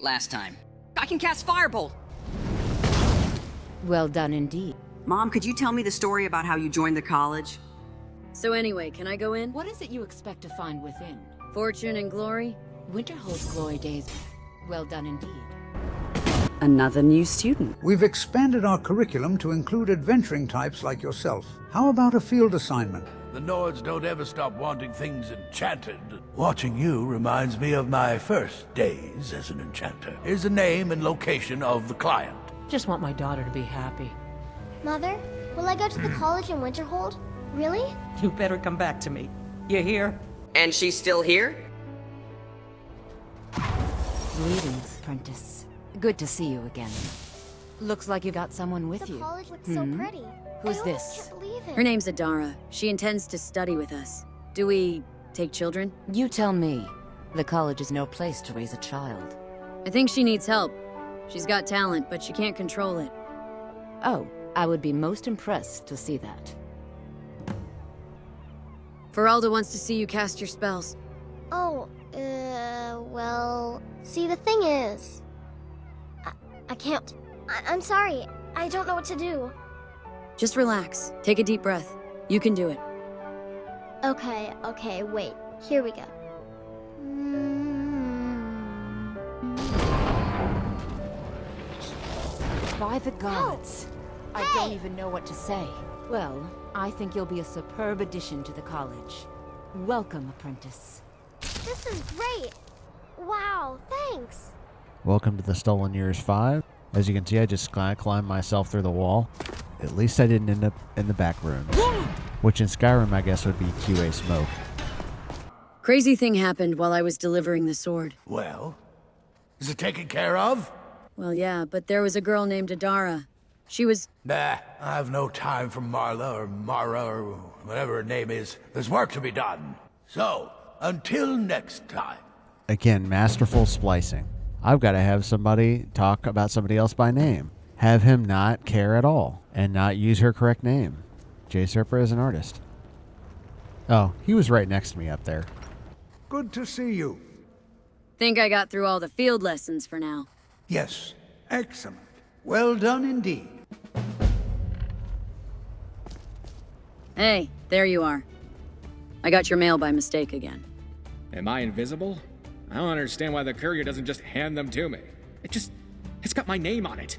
last time. I can cast Firebolt! Well done indeed. Mom, could you tell me the story about how you joined the college? So anyway, can I go in? What is it you expect to find within? Fortune and glory? Winterhold's glory days. Well done indeed. Another new student. We've expanded our curriculum to include adventuring types like yourself. How about a field assignment? The Nords don't ever stop wanting things enchanted. Watching you reminds me of my first days as an enchanter. Here's the name and location of the client. Just want my daughter to be happy. Mother, will I go to the college in Winterhold? Really? You better come back to me. You hear? And she's still here? Greetings, apprentice. Good to see you again. Looks like you got someone with The you. college looks so pretty. Who's I almost this? can't believe it. Her name's Adara. She intends to study with us. Do we take children? You tell me. The college is no place to raise a child. I think she needs help. She's got talent, but she can't control it. Oh, I would be most impressed to see that. Feralda wants to see you cast your spells. Oh, well... See, the thing is... I can't. I'm sorry. I don't know what to do. Just relax. Take a deep breath. You can do it. Okay, wait. Here we go. By the gods. I don't even know what to say. Well, I think you'll be a superb addition to the college. Welcome, apprentice. This is great! Wow, thanks! Welcome to the Stolen Years 5. As you can see, I just climbed myself through the wall. At least I didn't end up in the back rooms. Which in Skyrim, I guess, would be QA smoke. Crazy thing happened while I was delivering the sword. Well, is it taken care of? Well, yeah, but there was a girl named Adara. She was... Nah, I have no time for Marla or Mara or whatever her name is. There's work to be done. So, until next time. Again, masterful splicing. I've got to have somebody talk about somebody else by name. Have him not care at all, and not use her correct name. Jay Serper is an artist. Oh, he was right next to me up there. Good to see you. Think I got through all the field lessons for now. Yes, excellent. Well done indeed. Hey, there you are. I got your mail by mistake again. Am I invisible? I don't understand why the courier doesn't just hand them to me. It's got my name on it.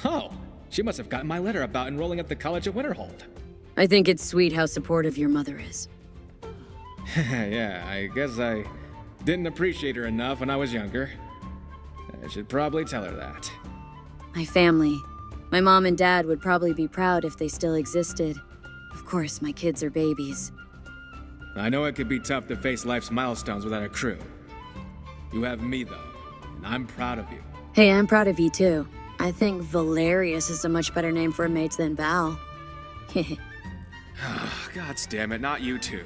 Oh, she must have gotten my letter about enrolling at the college at Winterhold. I think it's sweet how supportive your mother is. Yeah, I guess I didn't appreciate her enough when I was younger. I should probably tell her that. My family. My mom and dad would probably be proud if they still existed. Of course, my kids are babies. I know it could be tough to face life's milestones without a crew. You have me, though, and I'm proud of you. Hey, I'm proud of you, too. I think Valerius is a much better name for a mage than Val. God damn it, not you two.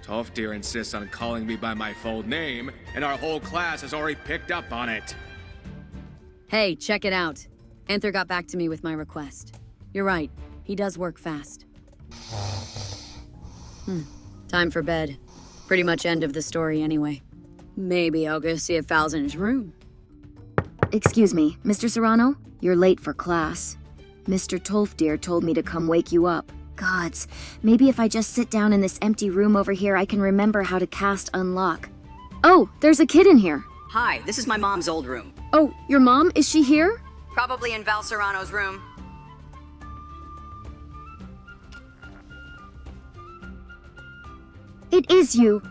Tolfdir insists on calling me by my full name, and our whole class has already picked up on it. Hey, check it out. Anther got back to me with my request. You're right, he does work fast. Time for bed. Pretty much end of the story anyway. Maybe I'll go see if Val's in his room. Excuse me, Mr. Serano? You're late for class. Mr. Tolfdir told me to come wake you up. Gods, maybe if I just sit down in this empty room over here, I can remember how to cast Unlock. Oh, there's a kid in here. Hi, this is my mom's old room. Oh, your mom? Is she here? Probably in Val Serano's room. It is you.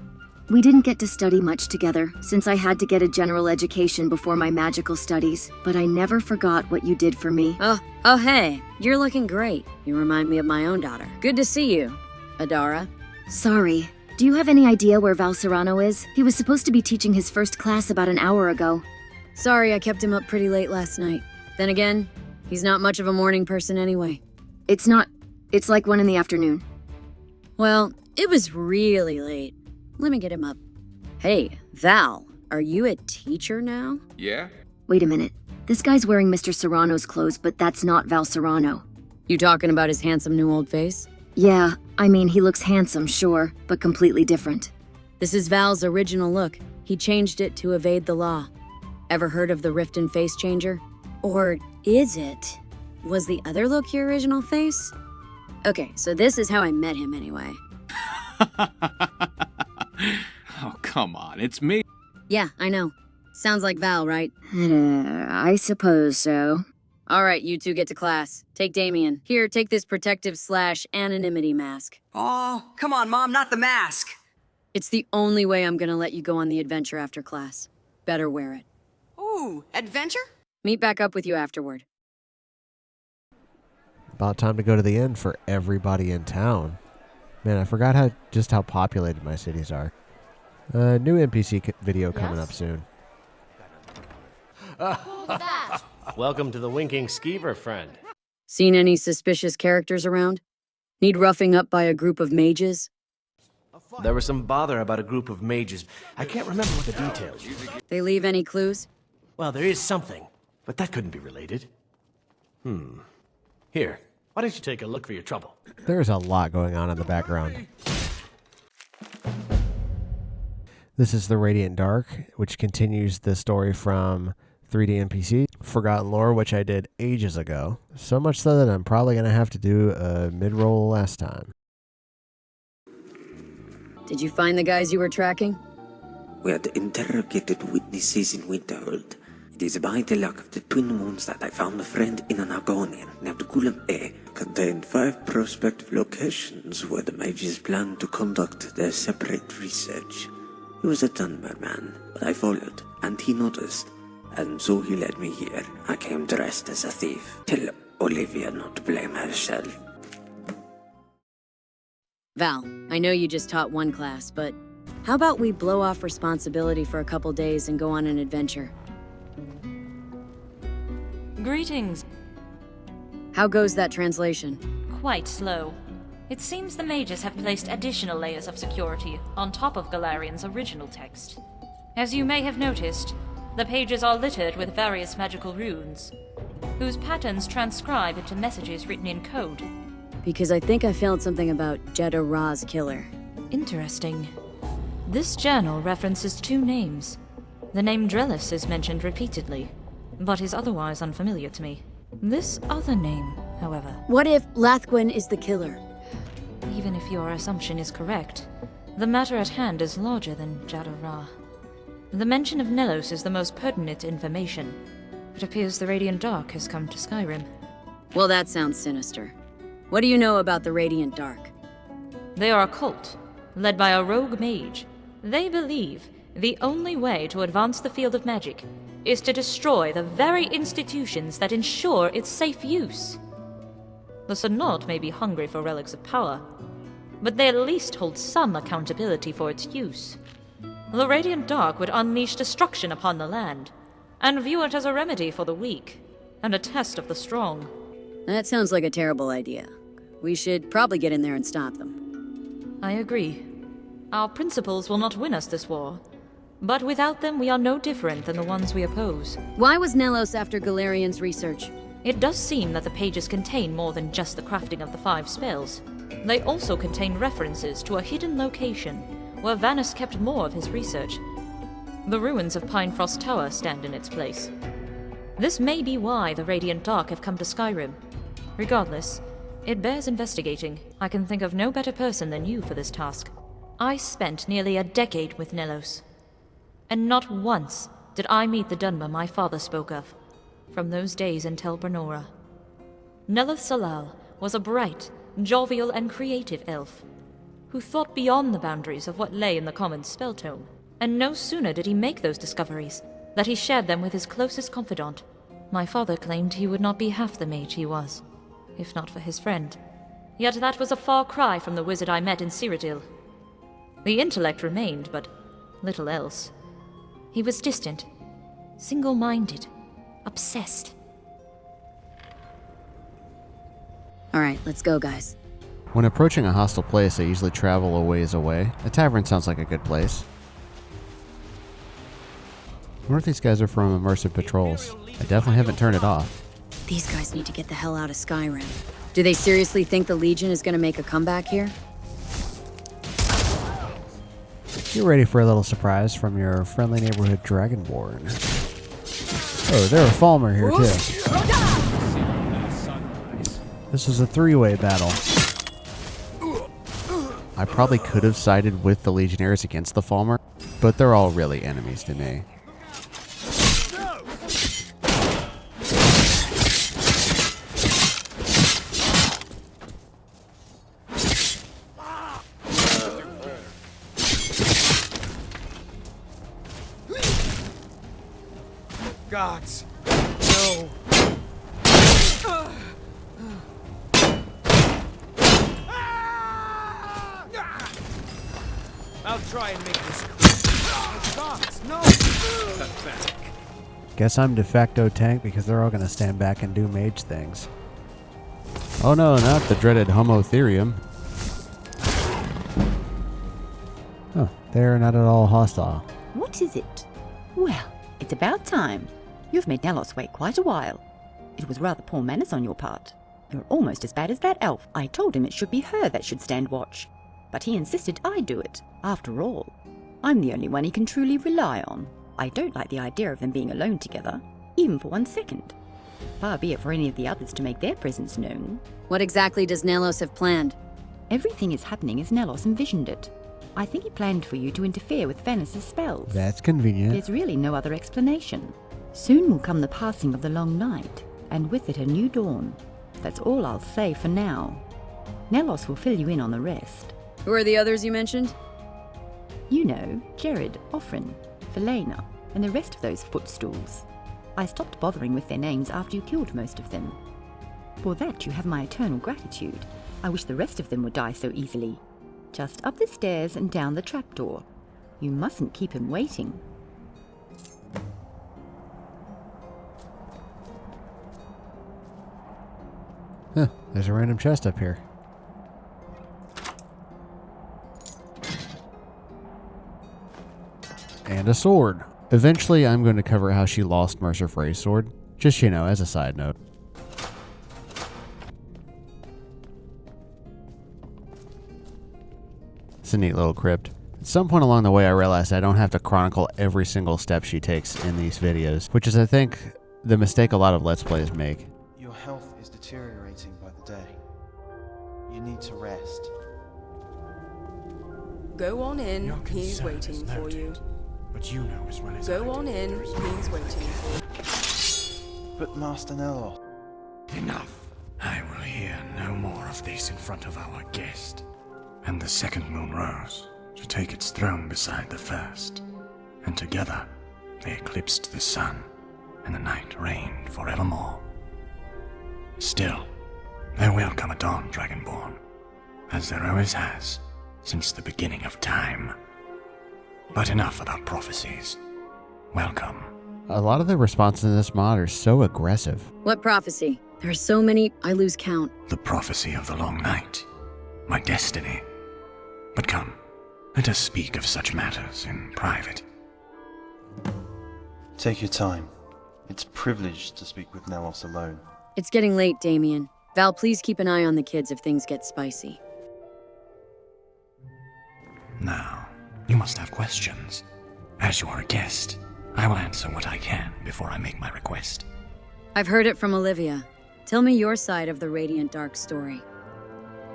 We didn't get to study much together, since I had to get a general education before my magical studies, but I never forgot what you did for me. Oh hey, you're looking great. You remind me of my own daughter. Good to see you, Adara. Sorry. Do you have any idea where Val Serano is? He was supposed to be teaching his first class about an hour ago. Sorry, I kept him up pretty late last night. Then again, he's not much of a morning person anyway. It's like 1 in the afternoon. Well, it was really late. Let me get him up. Hey, Val, are you a teacher now? Yeah? Wait a minute. This guy's wearing Mr. Serrano's clothes, but that's not Val Serano. You talking about his handsome new old face? Yeah, I mean, he looks handsome, sure, but completely different. This is Val's original look. He changed it to evade the law. Ever heard of the Rift and Face Changer? Or is it? Was the other look your original face? Okay, so this is how I met him anyway. Oh, come on, it's me. Yeah, I know. Sounds like Val, right? I suppose so. All right, you two get to class. Take Damien. Here, take this protective/anonymity mask. Oh, come on, Mom, not the mask. It's the only way I'm gonna let you go on the adventure after class. Better wear it. Ooh, adventure? Meet back up with you afterward. About time to go to the inn for everybody in town. Man, I forgot just how populated my cities are. New NPC video coming up soon. Welcome to the Winking Skeever, friend. Seen any suspicious characters around? Need roughing up by a group of mages? There was some bother about a group of mages. I can't remember what the details were. They leave any clues? Well, there is something, but that couldn't be related. Here, why don't you take a look for your trouble? There's a lot going on in the background. This is the Radiant Dark, which continues the story from 3D NPC, Forgotten Lore, which I did ages ago. So much so that I'm probably going to have to do a mid-roll last time. Did you find the guys you were tracking? We had interrogated witnesses in Winterhold. It is by the luck of the twin moons that I found a friend in an Argonian named CoWQE. Contained 5 prospective locations where the mages planned to conduct their separate research. He was a Dunmer man, but I followed, and he noticed. And so he led me here. I came dressed as a thief. Tell Olivia not to blame herself. Val, I know you just taught one class, but how about we blow off responsibility for a couple days and go on an adventure? Greetings. How goes that translation? Quite slow. It seems the mages have placed additional layers of security on top of Galarian's original text. As you may have noticed, the pages are littered with various magical runes, whose patterns transcribe into messages written in code. Because I think I found something about Jeddah Ra's killer. Interesting. This journal references 2 names. The name Drellis is mentioned repeatedly, but is otherwise unfamiliar to me. This other name, however... What if Lathgwyn is the killer? Even if your assumption is correct, the matter at hand is larger than Jeddah Ra. The mention of Nelos is the most pertinent information. It appears the Radiant Dark has come to Skyrim. Well, that sounds sinister. What do you know about the Radiant Dark? They are a cult, led by a rogue mage. They believe the only way to advance the field of magic is to destroy the very institutions that ensure its safe use. The Synod may be hungry for relics of power, but they at least hold some accountability for its use. The Radiant Dark would unleash destruction upon the land, and view it as a remedy for the weak, and a test of the strong. That sounds like a terrible idea. We should probably get in there and stop them. I agree. Our principles will not win us this war, but without them we are no different than the ones we oppose. Why was Nelos after Galarian's research? It does seem that the pages contain more than just the crafting of the 5 spells. They also contain references to a hidden location where Vanus kept more of his research. The ruins of Pinefrost Tower stand in its place. This may be why the Radiant Dark have come to Skyrim. Regardless, it bears investigating. I can think of no better person than you for this task. I spent nearly a decade with Nelos, and not once did I meet the Dunmer my father spoke of, from those days in Tel Bernora. Neloth Salal was a bright, jovial, and creative elf, who thought beyond the boundaries of what lay in the common spell tome. And no sooner did he make those discoveries, that he shared them with his closest confidant. My father claimed he would not be half the mage he was, if not for his friend. Yet that was a far cry from the wizard I met in Cyrodiil. The intellect remained, but little else. He was distant, single-minded, obsessed. All right, let's go, guys. When approaching a hostile place, I usually travel a ways away. A tavern sounds like a good place. I wonder if these guys are from Immersive Patrols. I definitely haven't turned it off. These guys need to get the hell out of Skyrim. Do they seriously think the Legion is going to make a comeback here? You're ready for a little surprise from your friendly neighborhood Dragonborn. Oh, there are Falmer here too. This is a three-way battle. I probably could have sided with the Legionnaires against the Falmer, but they're all really enemies to me. Gods, no. I'll try and make this quick. Gods, no. Guess I'm de facto tank because they're all going to stand back and do mage things. Oh no, not the dreaded Homotherium. Oh, they're not at all hostile. What is it? Well, it's about time. You've made Nelos wait quite a while. It was rather poor manners on your part. You're almost as bad as that elf. I told him it should be her that should stand watch, but he insisted I do it. After all, I'm the only one he can truly rely on. I don't like the idea of them being alone together, even for 1 second. Far be it for any of the others to make their presence known. What exactly does Nelos have planned? Everything is happening as Nelos envisioned it. I think he planned for you to interfere with Venice's spells. That's convenient. There's really no other explanation. Soon will come the passing of the long night, and with it a new dawn. That's all I'll say for now. Nelos will fill you in on the rest. Who are the others you mentioned? You know, Jared, Offrin, Felena, and the rest of those footstools. I stopped bothering with their names after you killed most of them. For that you have my eternal gratitude. I wish the rest of them would die so easily. Just up the stairs and down the trapdoor. You mustn't keep him waiting. Huh, there's a random chest up here. And a sword. Eventually, I'm going to cover how she lost Mercer Frey's sword. Just, you know, as a side note. It's a neat little crypt. At some point along the way, I realized I don't have to chronicle every single step she takes in these videos, which is, I think, the mistake a lot of Let's Plays make. Your health is deteriorating by the day. You need to rest. Go on in, he's waiting for you. But you know as well as Go on in, he's waiting for you. But Master Nelos... Enough. I will hear no more of this in front of our guest. And the second moon rose to take its throne beside the first, and together they eclipsed the sun, and the night reigned forevermore. Still, there will come a dawn, Dragonborn, as there always has since the beginning of time. But enough about prophecies. Welcome. A lot of the responses in this mod are so aggressive. What prophecy? There are so many, I lose count. The prophecy of the long night. My destiny. But come, let us speak of such matters in private. Take your time. It's a privilege to speak with Nelos alone. It's getting late, Damien. Val, please keep an eye on the kids if things get spicy. Now, you must have questions. As you are a guest, I will answer what I can before I make my request. I've heard it from Olivia. Tell me your side of the Radiant Dark story.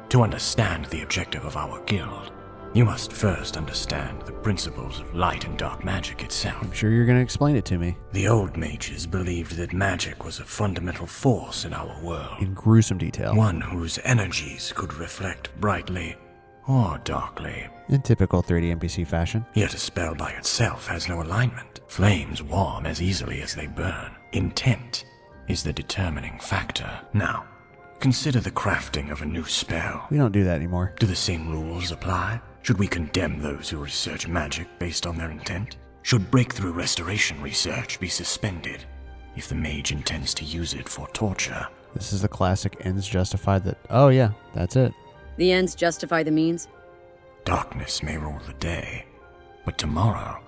To understand the objective of our guild, you must first understand the principles of light and dark magic itself. I'm sure you're going to explain it to me. The old mages believed that magic was a fundamental force in our world. In gruesome detail. One whose energies could reflect brightly or darkly. In typical 3D NPC fashion. Yet a spell by itself has no alignment. Flames warm as easily as they burn. Intent is the determining factor. Now, consider the crafting of a new spell. We don't do that anymore. Do the same rules apply? Should we condemn those who research magic based on their intent? Should breakthrough restoration research be suspended if the mage intends to use it for torture? This is the classic ends justify that. Oh yeah, that's it. The ends justify the means? Darkness may rule the day, but tomorrow,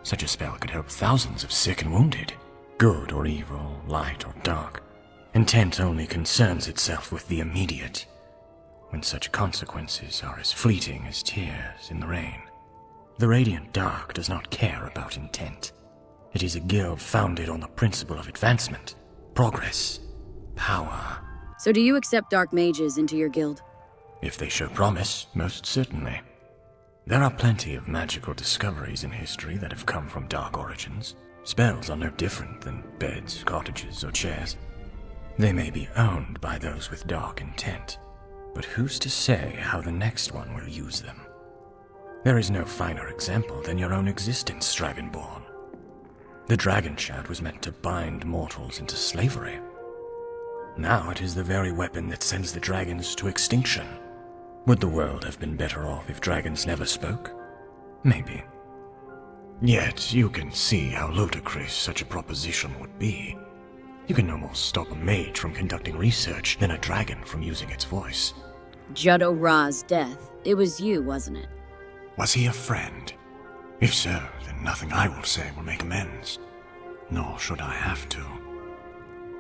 such a spell could help thousands of sick and wounded. Good or evil, light or dark, intent only concerns itself with the immediate, when such consequences are as fleeting as tears in the rain. The Radiant Dark does not care about intent. It is a guild founded on the principle of advancement, progress, power. So do you accept dark mages into your guild? If they show promise, most certainly. There are plenty of magical discoveries in history that have come from dark origins. Spells are no different than beds, cottages, or chairs. They may be owned by those with dark intent, but who's to say how the next one will use them? There is no finer example than your own existence, Dragonborn. The dragon shard was meant to bind mortals into slavery. Now it is the very weapon that sends the dragons to extinction. Would the world have been better off if dragons never spoke? Maybe. Yet you can see how ludicrous such a proposition would be. You can no more stop a mage from conducting research than a dragon from using its voice. Juddo Ra's death. It was you, wasn't it? Was he a friend? If so, then nothing I will say will make amends. Nor should I have to.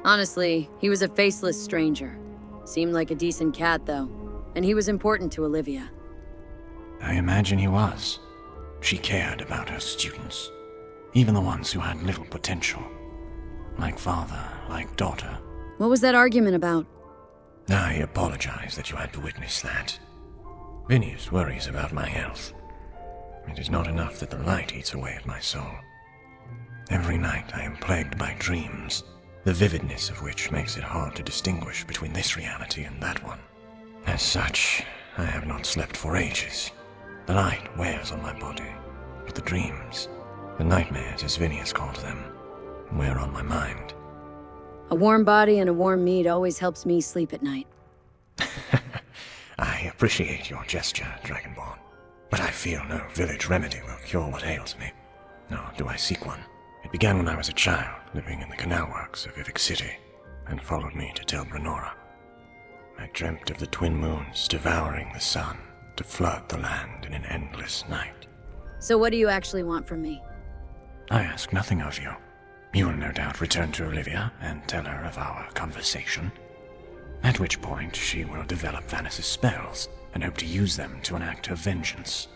Honestly, he was a faceless stranger. Seemed like a decent cat, though. And he was important to Olivia. I imagine he was. She cared about her students. Even the ones who had little potential. Like father, like daughter. What was that argument about? I apologize that you had to witness that. Phineas worries about my health. It is not enough that the light eats away at my soul. Every night I am plagued by dreams, the vividness of which makes it hard to distinguish between this reality and that one. As such, I have not slept for ages. The light wears on my body, but the dreams, the nightmares as Phineas calls them, wear on my mind. A warm body and a warm mead always helps me sleep at night. I appreciate your gesture, Dragonborn, but I feel no village remedy will cure what ails me, nor do I seek one. It began when I was a child, living in the canal works of Ivic City, and followed me to Tel Brenora. I dreamt of the twin moons devouring the sun to flood the land in an endless night. So what do you actually want from me? I ask nothing of you. You will no doubt return to Olivia and tell her of our conversation, at which point she will develop Vanis's spells and hope to use them to enact her vengeance.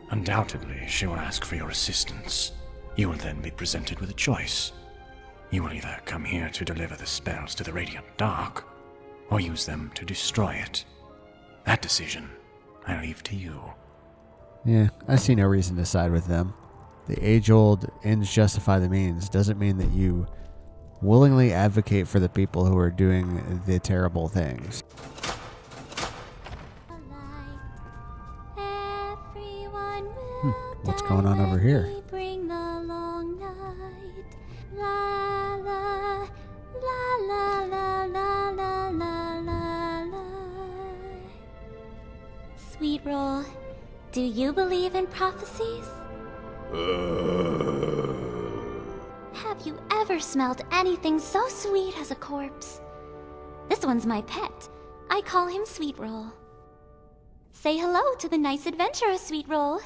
Undoubtedly, she will ask for your assistance. You will then be presented with a choice. You will either come here to deliver the spells to the Radiant Dark, or use them to destroy it. That decision I leave to you. Yeah, I see no reason to side with them. The age-old ends justify the means doesn't mean that you willingly advocate for the people who are doing the terrible things. What's going on over here? Bring the long night. La la la la la la la la la la. Sweet Roll, do you believe in prophecies? Have you ever smelled anything so sweet as a corpse? This one's my pet. I call him Sweet Roll. Say hello to the nice adventurer, Sweet Roll.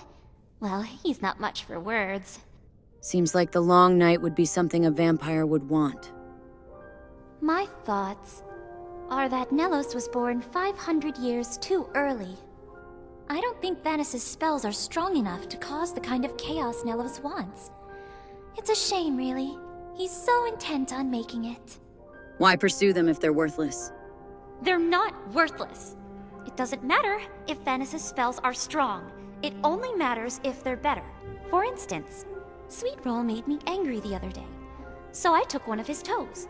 Well, he's not much for words. Seems like the long night would be something a vampire would want. My thoughts are that Nelos was born 500 years too early. I don't think Vanis's spells are strong enough to cause the kind of chaos Nelos wants. It's a shame, really. He's so intent on making it. Why pursue them if they're worthless? They're not worthless. It doesn't matter if Vanis's spells are strong. It only matters if they're better. For instance, Sweet Roll made me angry the other day, so I took one of his toes.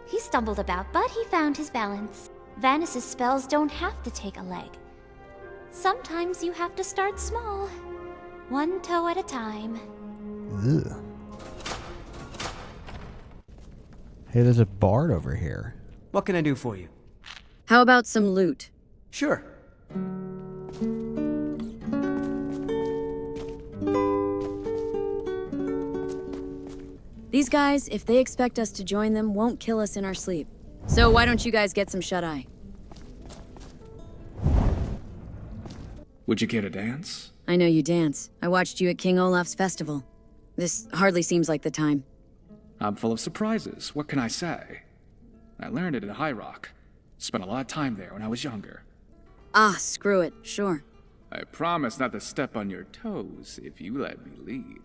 He stumbled about, but he found his balance. Vanis's spells don't have to take a leg. Sometimes you have to start small, one toe at a time. Ugh. Hey, there's a bard over here. What can I do for you? How about some loot? Sure. These guys, if they expect us to join them, won't kill us in our sleep. So why don't you guys get some shut-eye? Would you care to dance? I know you dance. I watched you at King Olaf's festival. This hardly seems like the time. I'm full of surprises. What can I say? I learned it at High Rock. Spent a lot of time there when I was younger. Ah, screw it. Sure. I promise not to step on your toes if you let me lead.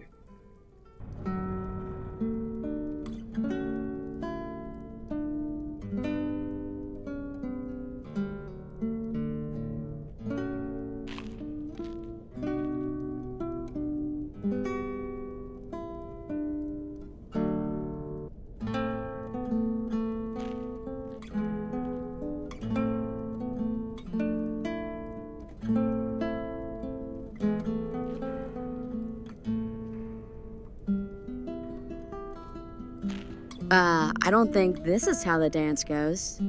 I don't think this is how the dance goes.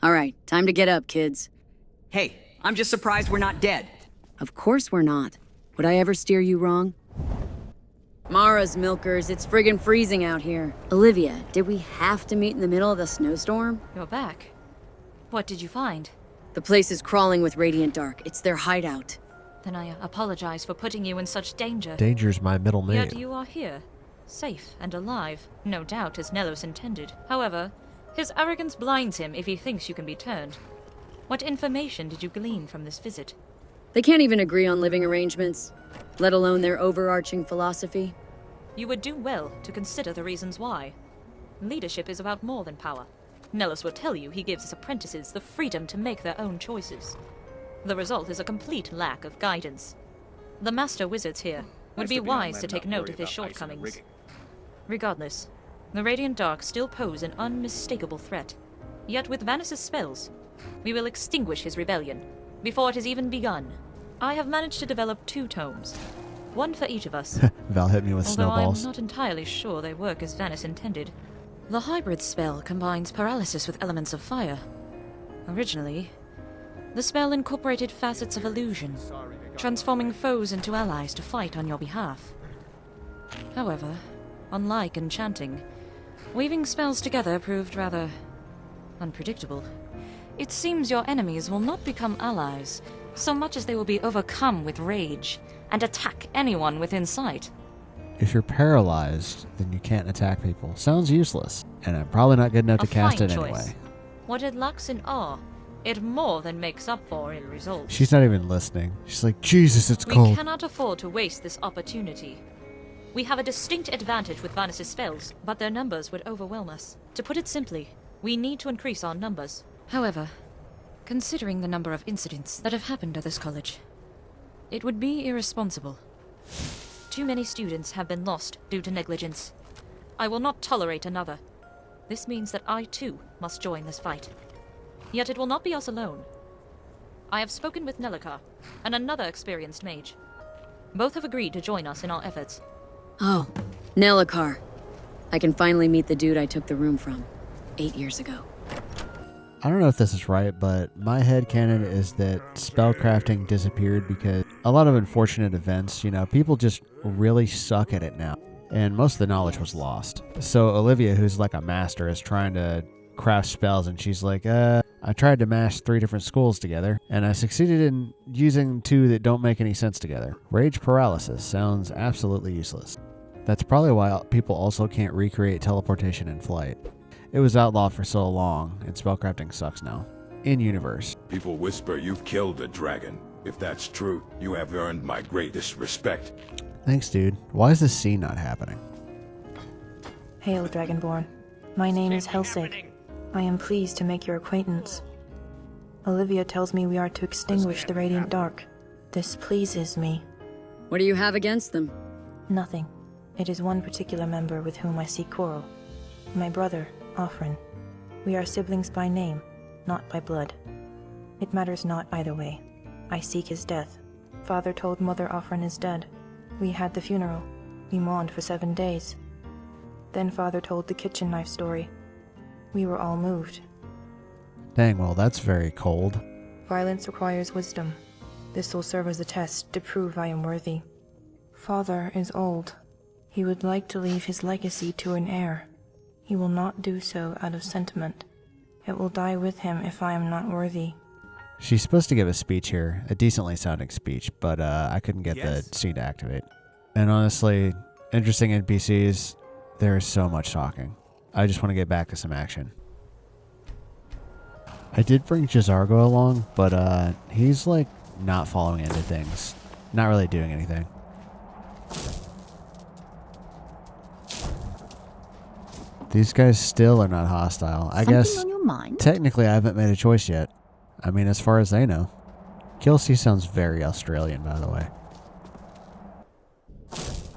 All right, time to get up, kids. Hey, I'm just surprised we're not dead. Of course we're not. Would I ever steer you wrong? Mara's milkers, it's friggin' freezing out here. Olivia, did we have to meet in the middle of the snowstorm? You're back. What did you find? The place is crawling with Radiant Dark. It's their hideout. Then I apologize for putting you in such danger. Danger's my middle name. Yet you are here, safe and alive, no doubt as Nelos intended. However, his arrogance blinds him if he thinks you can be turned. What information did you glean from this visit? They can't even agree on living arrangements, let alone their overarching philosophy. You would do well to consider the reasons why. Leadership is about more than power. Nelos will tell you he gives his apprentices the freedom to make their own choices. The result is a complete lack of guidance. The master wizards here would be wise to take note of his shortcomings. Regardless, the Radiant Dark still pose an unmistakable threat. Yet with Vanus' spells, we will extinguish his rebellion before it has even begun. I have managed to develop 2 tomes, one for each of us. Val hit me with Although snowballs. I'm not entirely sure they work as Vanus intended. The hybrid spell combines paralysis with elements of fire. Originally, the spell incorporated facets of illusion, transforming foes into allies to fight on your behalf. However, unlike enchanting, weaving spells together proved rather unpredictable. It seems your enemies will not become allies, so much as they will be overcome with rage and attack anyone within sight. If you're paralyzed, then you can't attack people. Sounds useless, and I'm probably not good enough to cast it anyway. What it lacks in awe, it more than makes up for in results. She's not even listening. She's like, Jesus, it's We cold. cannot afford to waste this opportunity. We have a distinct advantage with Vanus' spells, but their numbers would overwhelm us. To put it simply, we need to increase our numbers. However, considering the number of incidents that have happened at this college, it would be irresponsible. Too many students have been lost due to negligence. I will not tolerate another. This means that I too must join this fight. Yet it will not be us alone. I have spoken with Nelakar and another experienced mage. Both have agreed to join us in our efforts. Oh, Nelakar. I can finally meet the dude I took the room from 8 years ago. I don't know if this is right, but my headcanon is that spellcrafting disappeared because a lot of unfortunate events, people just really suck at it now. And most of the knowledge was lost. So Olivia, who's like a master, is trying to craft spells, and she's like, I tried to mash 3 different schools together, and I succeeded in using 2 that don't make any sense together. Rage paralysis sounds absolutely useless. That's probably why people also can't recreate teleportation in flight. It was outlawed for so long, and spellcrafting sucks now. In-universe. People whisper you've killed a dragon. If that's true, you have earned my greatest respect. Thanks, dude. Why is this scene not happening? Hail, Dragonborn. My name is Helsig. I am pleased to make your acquaintance. Olivia tells me we are to extinguish the Radiant Dark. This pleases me. What do you have against them? Nothing. It is one particular member with whom I seek quarrel. My brother, Offrin. We are siblings by name, not by blood. It matters not either way. I seek his death. Father told Mother Offrin is dead. We had the funeral. We mourned for 7 days. Then Father told the kitchen knife story. We were all moved. Dang, well, that's very cold. Violence requires wisdom. This will serve as a test to prove I am worthy. Father is old. He would like to leave his legacy to an heir. He will not do so out of sentiment. It will die with him if I am not worthy. She's supposed to give a speech here, a decently sounding speech, but I couldn't get the scene to activate. And honestly, interesting NPCs, there is so much talking. I just want to get back to some action. I did bring Jazargo along, but he's like not following into things. Not really doing anything. These guys still are not hostile. I guess on your mind? Technically I haven't made a choice yet. I mean, as far as they know. Kelsey sounds very Australian, by the way.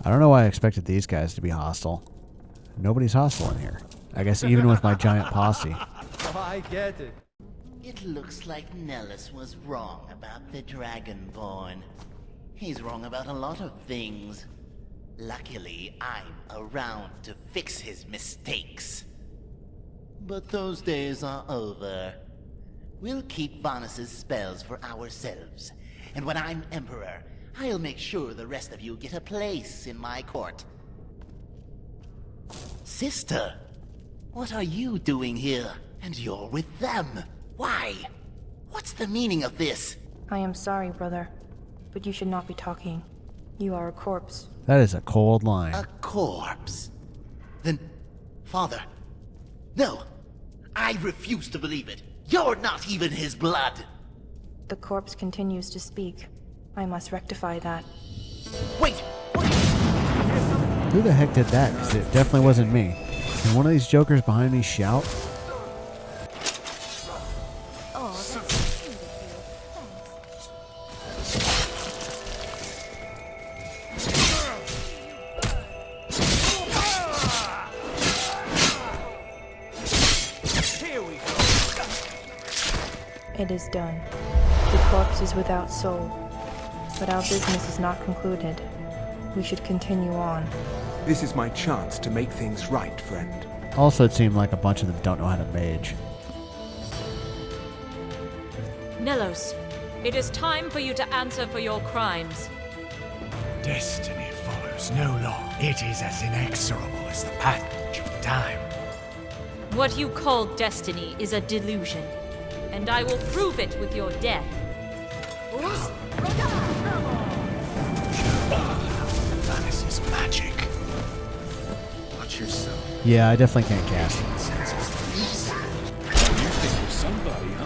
I don't know why I expected these guys to be hostile. Nobody's hostile in here. I guess even with my giant posse. Oh, I get it. It looks like Nellis was wrong about the Dragonborn. He's wrong about a lot of things. Luckily, I'm around to fix his mistakes. But those days are over. We'll keep Vanus's spells for ourselves. And when I'm Emperor, I'll make sure the rest of you get a place in my court. Sister, what are you doing here? And you're with them. Why? What's the meaning of this? I am sorry, brother, but you should not be talking. You are a corpse. That is a cold line. A corpse? Then, Father, no, I refuse to believe it. You're not even his blood. The corpse continues to speak. I must rectify that. Wait! Who the heck did that? Because it definitely wasn't me. Can one of these jokers behind me shout? Oh, that's so sweet of you. Thanks. Here we go. It is done. The corpse is without soul. But our business is not concluded. We should continue on. This is my chance to make things right, friend. Also, it seemed like a bunch of them don't know how to mage. Nelos, it is time for you to answer for your crimes. Destiny follows no law. It is as inexorable as the passage of time. What you call destiny is a delusion, and I will prove it with your death. Vanus's magic. Watch yourself. Yeah, I definitely can't cast it. You think you're somebody, huh?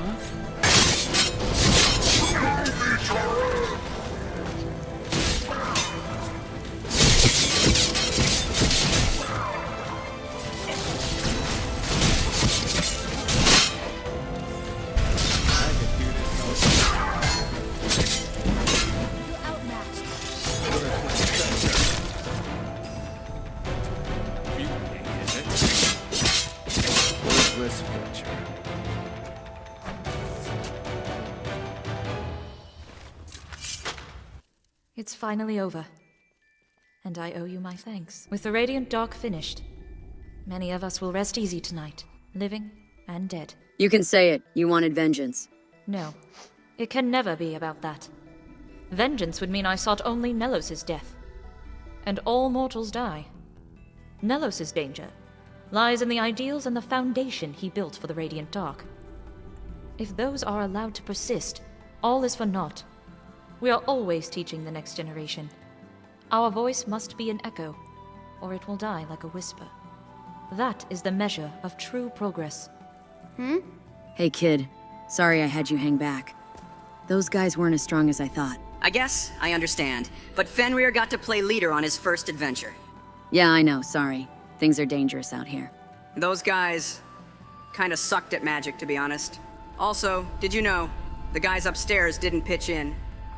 It's finally over. And I owe you my thanks. With the Radiant Dark finished, many of us will rest easy tonight, living and dead. You can say it. You wanted vengeance. No, it can never be about that. Vengeance would mean I sought only Nelos' death. And all mortals die. Nelos' danger lies in the ideals and the foundation he built for the Radiant Dark. If those are allowed to persist, all is for naught. We are always teaching the next generation. Our voice must be an echo, or it will die like a whisper. That is the measure of true progress. Hey, kid. Sorry I had you hang back. Those guys weren't as strong as I thought. I guess I understand. But Fenrir got to play leader on his first adventure. Yeah, I know. Sorry. Things are dangerous out here. Those guys kinda sucked at magic, to be honest. Also, did you know, the guys upstairs didn't pitch in,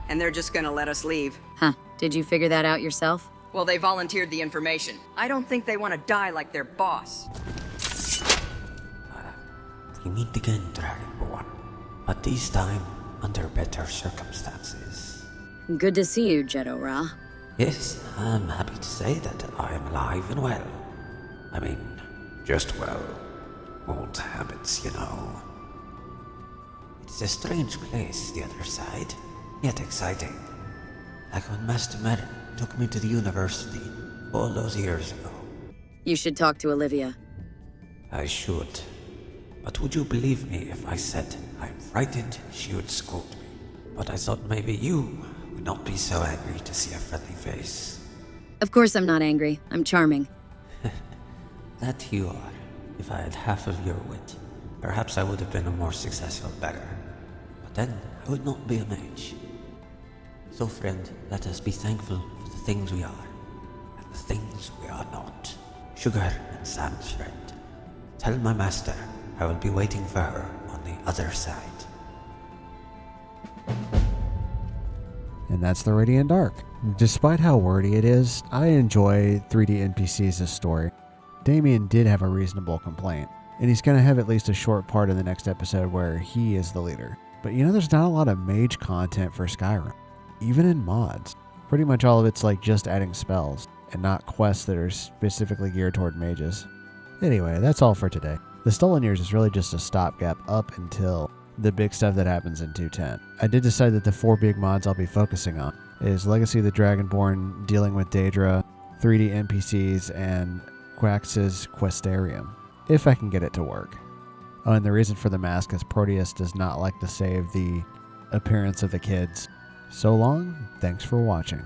and they're just gonna let us leave. Huh. Did you figure that out yourself? Well, they volunteered the information. I don't think they want to die like their boss. We meet again, Dragonborn. But this time, under better circumstances. Good to see you, Jedorah. Yes, I'm happy to say that I am alive and well. I mean, just well. Old habits, you know. It's a strange place, the other side, yet exciting. Like when Master Merrin took me to the university all those years ago. You should talk to Olivia. I should. But would you believe me if I said I'm frightened she would scold me? But I thought maybe you would not be so angry to see a friendly face. Of course I'm not angry. I'm charming. That you are. If I had half of your wit, perhaps I would have been a more successful beggar. But then I would not be a mage. So friend, let us be thankful for the things we are, and the things we are not. Sugar and Sam's friend. Tell my master I will be waiting for her on the other side. And that's the Radiant Dark. Despite how wordy it is, I enjoy 3D NPCs' story. Damien did have a reasonable complaint, and he's going to have at least a short part in the next episode where he is the leader. But you know, there's not a lot of mage content for Skyrim, even in mods. Pretty much all of it's like just adding spells, and not quests that are specifically geared toward mages. Anyway, that's all for today. The Stolen Years is really just a stopgap up until the big stuff that happens in 210. I did decide that the 4 big mods I'll be focusing on is Legacy of the Dragonborn, dealing with Daedra, 3D NPCs, and Quax's Questarium, if I can get it to work. Oh, and the reason for the mask is Proteus does not like to save the appearance of the kids. So long, thanks for watching.